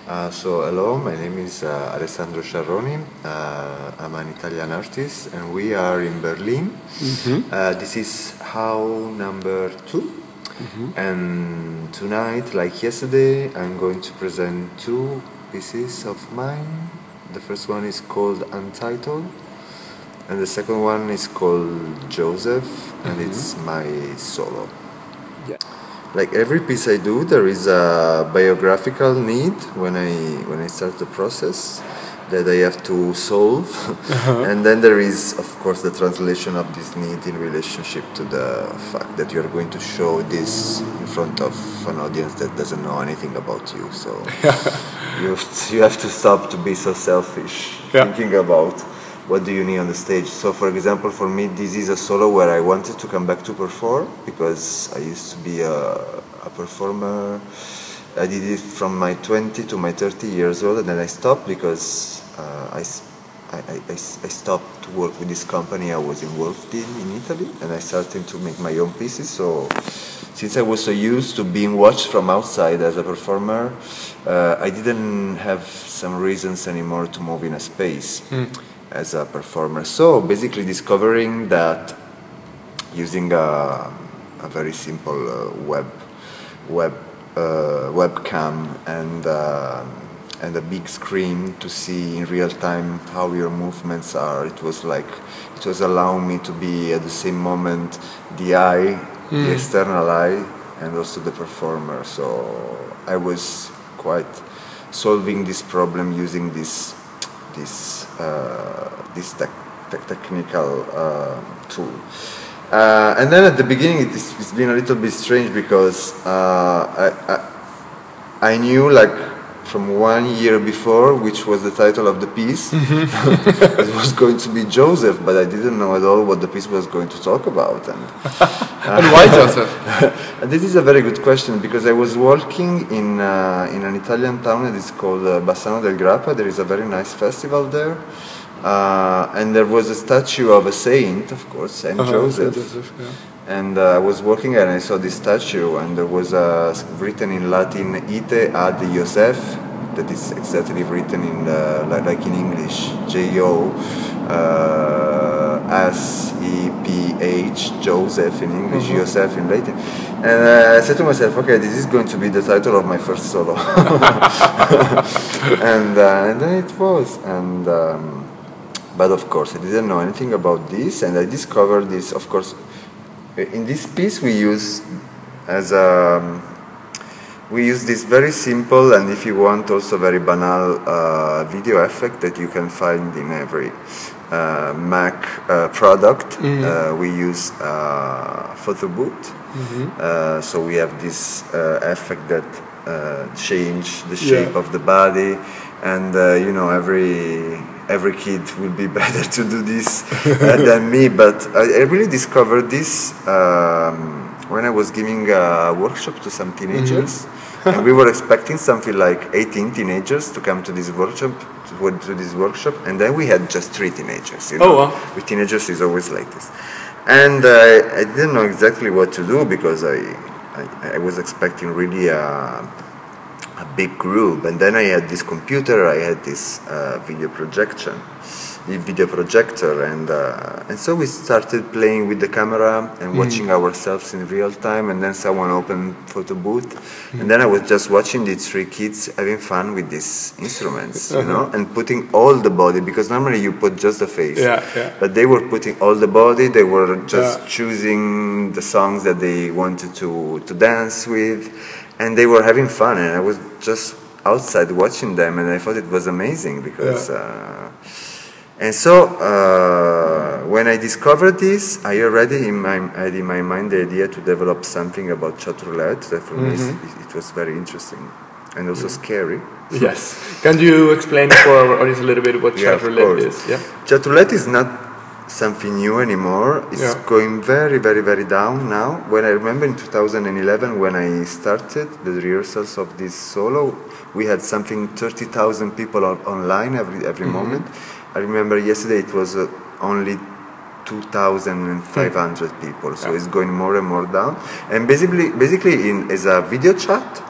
So hello, my name is Alessandro Sciarroni. I'm an Italian artist and we are in Berlin. This is how number 2. And tonight, like yesterday, I'm going to present 2 pieces of mine. The first one is called Untitled and the second one is called Joseph, and it's my solo. Yeah. Like every piece I do, there is a biographical need when I start the process that I have to solve, and then there is, of course, the translation of this need in relationship to the fact that you are going to show this in front of an audience that doesn't know anything about you. So you have to stop to be so selfish, thinking about what do you need on the stage. So for example, for me this is a solo where I wanted to come back to perform because I used to be a performer. I did it from my 20 to my 30 years old, and then I stopped because I stopped to work with this company I was involved in Italy, and I started to make my own pieces. So since I was so used to being watched from outside as a performer, I didn't have some reasons anymore to move in a space as a performer. So basically discovering that using a very simple webcam and a big screen to see in real time how your movements are, it was allowing me to be at the same moment the eye, the external eye, and also the performer. So I was quite solving this problem using this technical tool. And then at the beginning it's been a little bit strange because I knew, like, from 1 year before, which was the title of the piece. It was going to be Joseph, but I didn't know at all what the piece was going to talk about. And why Joseph? And this is a very good question, because I was walking in an Italian town that is called Bassano del Grappa. There is a very nice festival there. And there was a statue of a saint, of course, Saint Joseph. And I was walking and I saw this statue, and there was written in Latin "Ite ad Joseph," that is exactly written in like in English, J-O-S-E-P-H, Joseph in English, Joseph in Latin. And I said to myself, okay, this is going to be the title of my first solo. And then it was. But of course, I didn't know anything about this, and I discovered this, of course. In this piece we use this very simple, and if you want also very banal video effect that you can find in every Mac product. We use photo booth. So we have this effect that change the shape of the body, and you know, every kid would be better to do this than me, but I really discovered this when I was giving a workshop to some teenagers, and we were expecting something like 18 teenagers to come to this workshop, and then we had just 3 teenagers. You know? Oh, wow. With teenagers it's always like this, and I didn't know exactly what to do, because I was expecting really a big group, and then I had this computer, I had this video projector, and so we started playing with the camera and watching ourselves in real time, and then someone opened photo booth, and then I was just watching these 3 kids having fun with these instruments, you know, and putting all the body, because normally you put just the face, but they were putting all the body, they were just choosing the songs that they wanted to dance with, and they were having fun, and I was just outside watching them, and I thought it was amazing, because and so when I discovered this, I already had in my mind the idea to develop something about Chatroulette. That for me it was very interesting and also scary. Yes. Can you explain for our audience a little bit what Chatroulette is? Yeah. Chatroulette is not something new anymore. It's going very, very, very down now. When I remember in 2011, when I started the rehearsals of this solo, we had something 30,000 people online every moment. I remember yesterday it was only 2,500 people, so it's going more and more down. And basically as a video chat,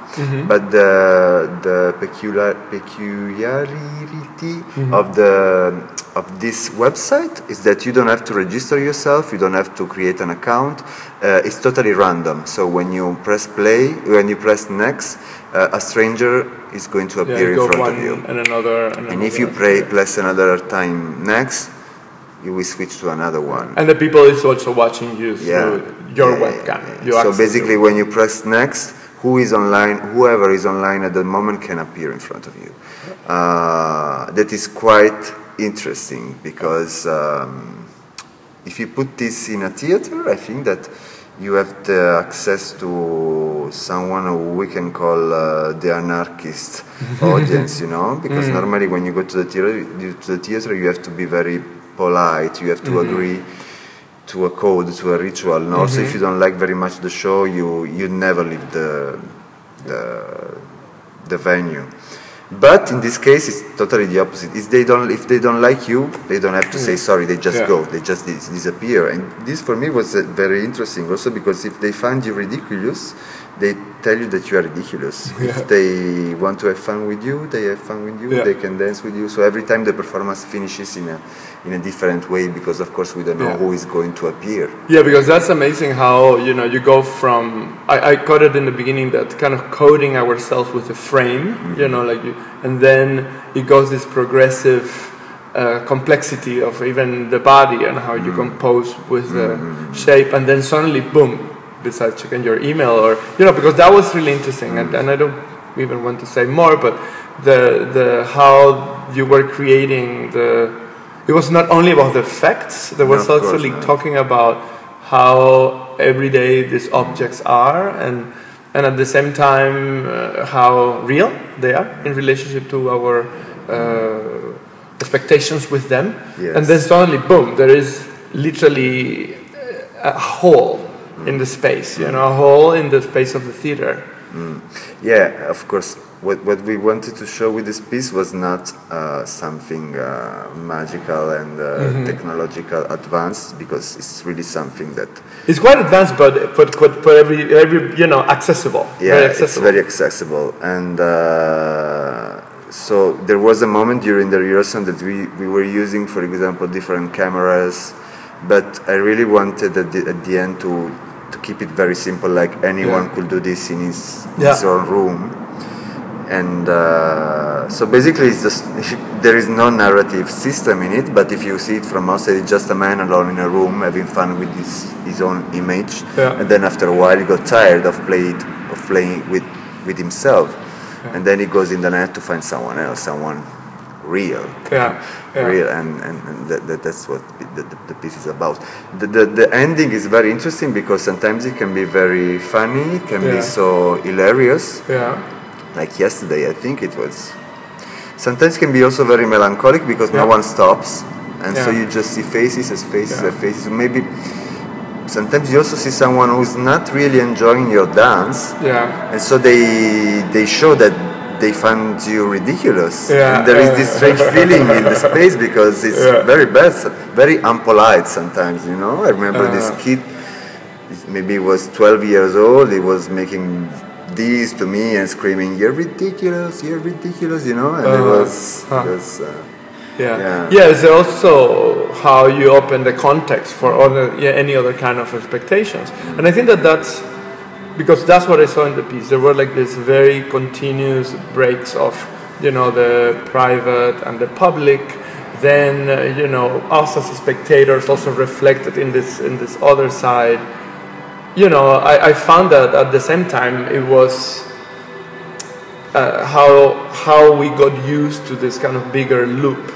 But the peculiarity of this website is that you don't have to register yourself, you don't have to create an account. It's totally random. So when you press play, when you press next, a stranger is going to appear in front of you. And if you press another time next, you will switch to another one. And the people is also watching you through your webcam. So basically when you press next, whoever is online at the moment can appear in front of you. That is quite interesting because if you put this in a theater, I think that you have the access to someone who we can call the anarchist audience, you know, because normally when you go to the theater, you have to be very polite, you have to agree to a code, to a ritual, and also if you don't like very much the show, you never leave the venue. But in this case, it's totally the opposite. If they don't like you, they don't have to say sorry. They just go. They just disappear. And this for me was very interesting, also because if they find you ridiculous, they tell you that you are ridiculous. If they want to have fun with you, they have fun with you. They can dance with you. So every time the performance finishes in a different way, because of course we don't know who is going to appear. Yeah, because that's amazing how you go from I got it in the beginning that kind of coding ourselves with a frame, and then it goes this progressive complexity of even the body and how you compose with the shape, and then suddenly boom. Besides checking your email, or because that was really interesting, and I don't even want to say more, but the how you were creating it was not only about the effects, there was also talking about how everyday these objects are, and at the same time how real they are in relationship to our expectations with them, and then suddenly boom, there is literally a hole in the space, a hole in the space of the theater. Yeah, of course. What we wanted to show with this piece was not something magical and technological advanced, because it's really something that it's quite advanced, but every accessible. Yeah, very accessible. It's very accessible, and so there was a moment during the rehearsal that we were using, for example, different cameras, but I really wanted at the end to keep it very simple, like anyone could do this in his own room. And so basically there is no narrative system in it, but if you see it from outside, it's just a man alone in a room having fun with his own image, and then after a while he got tired of playing with himself, and then he goes in the net to find someone else, someone real, real, and that's what the piece is about. The ending is very interesting because sometimes it can be very funny, it can be so hilarious. Like yesterday, I think it was. Sometimes it can be also very melancholic because no one stops, and so you just see faces as faces as faces. Maybe sometimes you also see someone who's not really enjoying your dance, and so they show that they find you ridiculous, and there is this strange feeling in the space because it's very bad, very unpolite sometimes. I remember this kid, maybe he was 12 years old. He was making these to me and screaming, "You're ridiculous! You're ridiculous!" And it was. It's also how you open the context for any other kind of expectations, and I think that's. Because that's what I saw in the piece. There were like these very continuous breaks of, the private and the public. Then, us as spectators also reflected in this other side. I found that at the same time it was how we got used to this kind of bigger loop,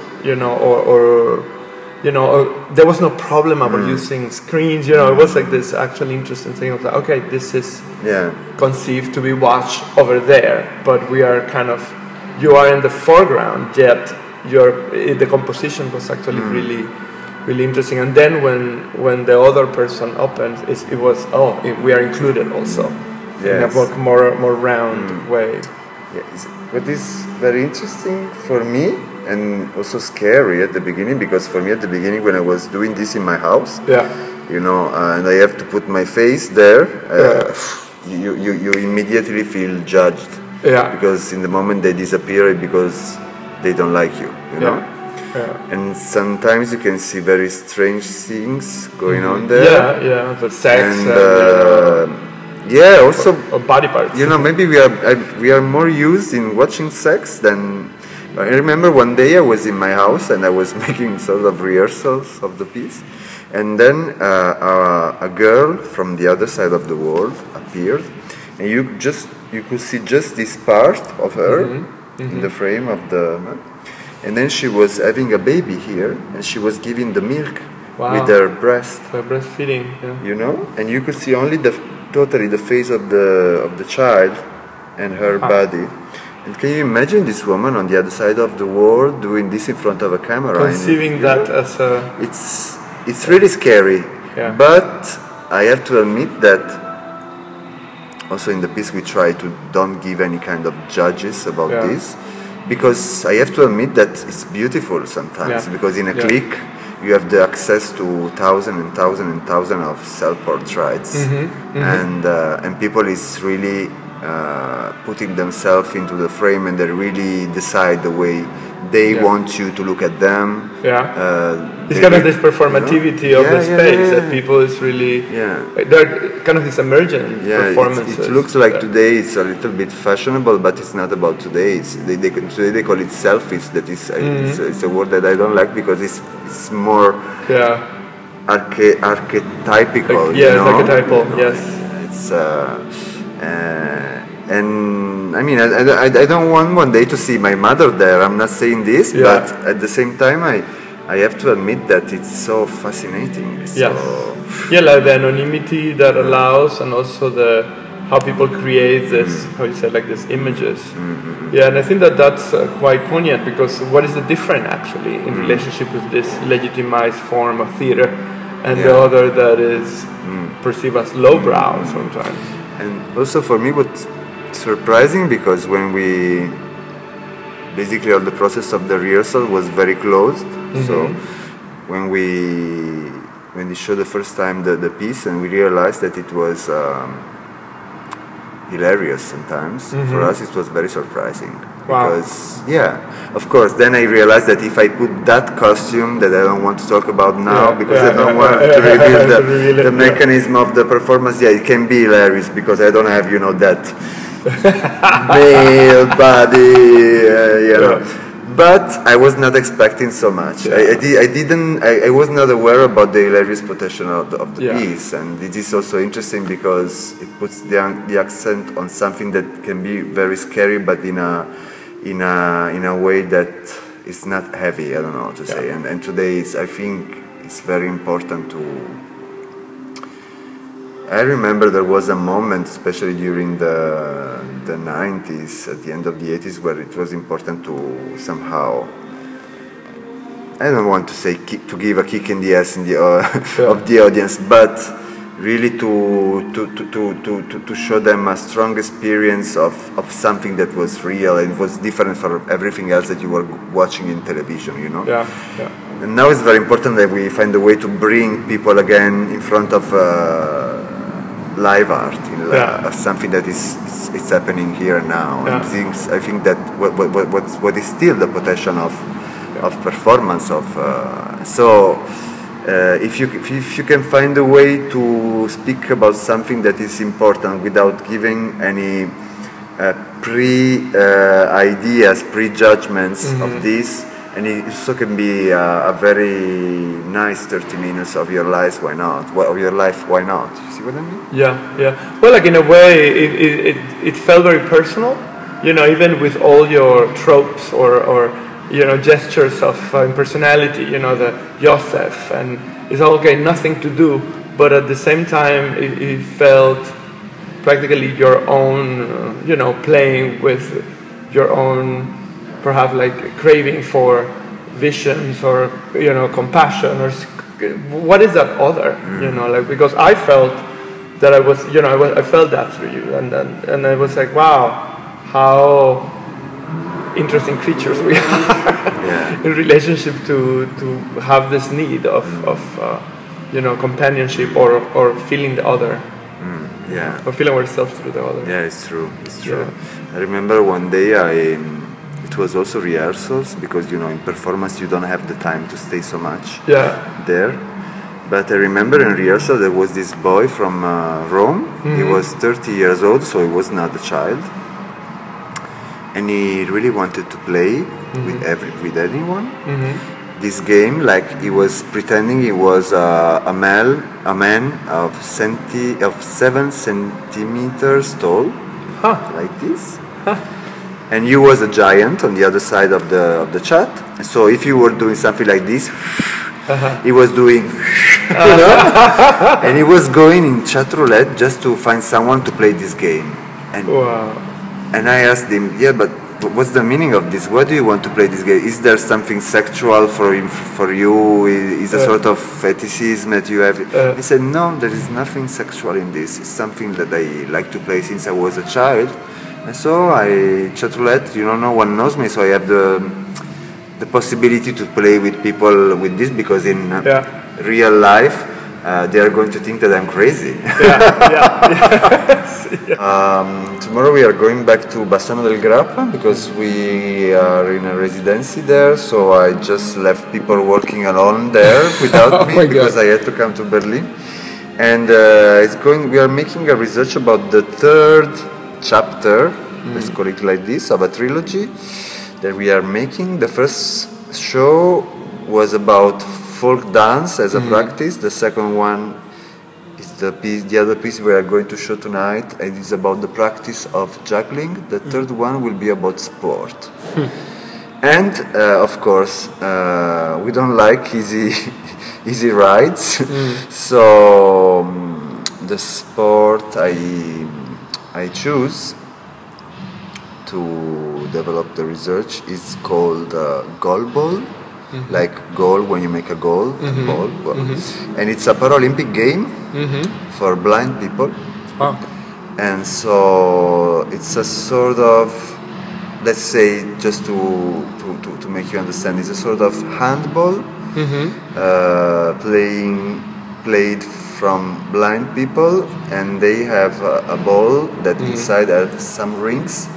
there was no problem about using screens. It was like this actually interesting thing of like, okay, this is conceived to be watched over there, but we are you are in the foreground, yet the composition was actually really interesting. And then when the other person opens, it was we are included also in a more round way. What is very interesting for me, and also scary at the beginning, because for me at the beginning when I was doing this in my house, and I have to put my face there, you immediately feel judged. Yeah. Because in the moment they disappear, because they don't like you, you know? Yeah. And sometimes you can see very strange things going on there. Yeah, the sex and yeah, also or body parts. You know, maybe we are more used in watching sex than. I remember one day I was in my house and I was making sort of rehearsals of the piece, and then a girl from the other side of the world appeared, and you could see just this part of her in the frame of the. And then she was having a baby here, and she was giving the milk with her breast. So breastfeeding, yeah. You know, and you could see only totally the face of the child and her body. And can you imagine this woman on the other side of the world doing this in front of a camera? Conceiving that as a... It's really scary. Yeah. But I have to admit that also in the piece we try to don't give any kind of judges about this. Because I have to admit that it's beautiful sometimes, because in a click you have the access to thousands and thousands and thousands of self-portraits, and people is really putting themselves into the frame, and they really decide the way they want you to look at them. It's kind of this performativity of the space that people is really they're kind of this emergent performances. It looks like today it's a little bit fashionable, but it's not about today. Today they call it selfies. That is it's a word that I don't like because it's more archetypical. Like, it's archetypal. Yes. It's and I mean I don't want one day to see my mother there. I'm not saying this, but at the same time I have to admit that it's so fascinating. Like the anonymity that allows, and also how people create this, how you say, like these images. And I think that's quite poignant, because what is the difference actually in relationship with this legitimized form of theater and the other that is perceived as lowbrow sometimes. And also for me what's surprising, because when we basically all the process of the rehearsal was very closed, so when we showed the first time the piece, and we realized that it was hilarious sometimes, for us it was very surprising. Because of course then I realized that if I put that costume that I don't want to talk about now, because I don't want to reveal the mechanism of the performance, it can be hilarious because I don't have that male body, but I was not expecting so much. I was not aware about the hilarious potential of the piece, and it is also interesting because it puts the accent on something that can be very scary, but in a way that is not heavy. I don't know how to say. And today I think it's very important to. I remember there was a moment, especially during the 90s, at the end of the 80s, where it was important to somehow, I don't want to say to give a kick in the ass of the audience, but really to show them a strong experience of something that was real and was different from everything else that you were watching in television, And now it's very important that we find a way to bring people again in front of live art, something that is happening here and now. And I think that what is still the potential of performance if you can find a way to speak about something that is important without giving any ideas, prejudgments of this. And it also can be a very nice 30 minutes of your life. Why not? Why not? You see what I mean? Yeah. Well, like in a way, it felt very personal. Even with all your tropes or gestures of personality. The Joseph, and it's all nothing to do. But at the same time, it felt practically your own. Playing with your own. Perhaps like craving for visions or compassion, or what is that other? Because I felt that I was I felt that through you, and I was like, wow, how interesting creatures we are in relationship to have this need of companionship or feeling the other. Yeah. Or feeling ourselves through the other. Yeah, it's true. It's true. Yeah. I remember one day it was also rehearsals because in performance you don't have the time to stay so much there. But I remember in rehearsal there was this boy from Rome. He was 30 years old, so he was not a child, and he really wanted to play with anyone. This game, like he was pretending he was a man of 7 centimeters tall, like this. And you was a giant on the other side of the chat. So if you were doing something like this, he was doing, and he was going in Chatroulette just to find someone to play this game. And I asked him, but what's the meaning of this? Why do you want to play this game? Is there something sexual for you? Is a sort of fetishism that you have? He said, no, there is nothing sexual in this. It's something that I like to play since I was a child. And so Chatroulette, no one knows me, so I have the possibility to play with people with this, because in real life they are going to think that I'm crazy. Tomorrow we are going back to Bassano del Grappa because we are in a residency there, so I just left people working alone there without me because I had to come to Berlin. And we are making a research about the third chapter, let's call it like this, of a trilogy that we are making. The first show was about folk dance as a practice. The second one is the other piece we are going to show tonight, and it's about the practice of juggling. The third one will be about sport. And of course we don't like easy rides. So the sport I choose to develop the research is called goalball, like goal when you make a goal, ball. And it's a Paralympic game for blind people. And so it's a sort of, let's say, just to make you understand, it's a sort of handball played from blind people, and they have a ball that inside has some rings.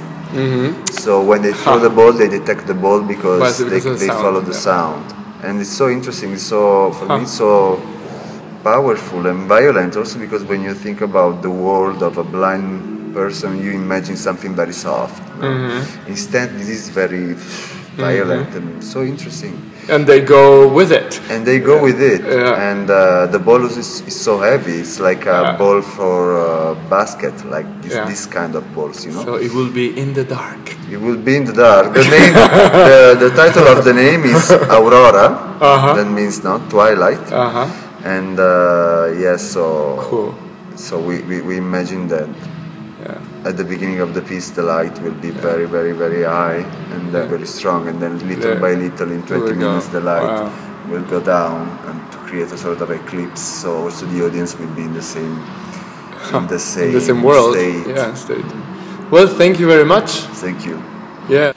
So when they throw the ball, they detect the ball because they follow the sound. And it's so interesting. So for me, it's so powerful and violent also, because when you think about the world of a blind person, you imagine something very soft. Instead, this is very violent and so interesting. And they go with it. And And the ball is so heavy. It's like a ball for basket, like this kind of balls, So it will be in the dark. It will be in the dark. The name, the title of the name is Aurora. That means twilight. And so cool. So we imagine that. At the beginning of the piece, the light will be very, very, very high and very strong, and then little by little, in 20 minutes, the light will go down and to create a sort of eclipse. So also the audience will be in the same world. state. State. Well, thank you very much. Thank you. Yeah.